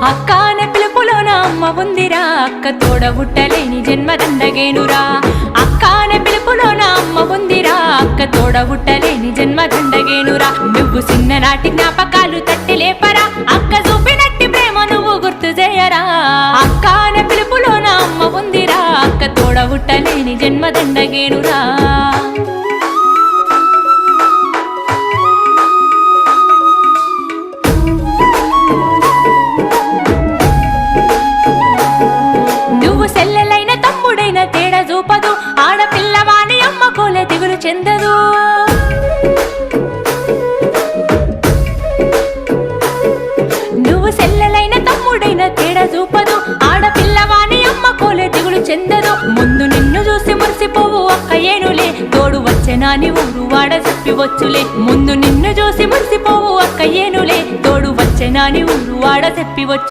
అక్క అనే పిలుపులోన అమ్మ ఉందిరా, అక్క తోడబుట్టలేని జన్మ దండగేనురా. అక్క అనే పిలుపులోన అమ్మ ఉందిరా, అక్క తోడబుట్టలేని జన్మ దండగేనురా. నువ్వు చిన్ననాటి జ్ఞాపకాలు తట్టి లేపరా, అక్క చూపినట్టి ప్రేమ నువ్వు గుర్తు చేయరా. అక్క అనే పిలుపులోన అమ్మ ఉందిరా, అక్క తోడబుట్టలేని జన్మ దండగేనురా. నువ్వు సెల్లెలైన తమ్ముడైన తేడా చూపదు, ఆడపిల్లవాని అమ్మ కోలే దిగులు చెందదు. నువ్వు సెల్లెలైన తమ్ముడైన తేడా చూపదు, ఆడపిల్లవాని అమ్మ కోలే దిగులు చెందదు. ముందు నిన్ను చూసి మురిసిపోవు అక్క ఏనులే, తోడు వచ్చెనాని ఊరు వాడ చెప్పి వచ్చులే. ముందు నిన్ను చూసి మురిసిపోవు అక్క ఏనులే, తోడు వచ్చెనాని ఊరు వాడ చెప్పి వచ్చు.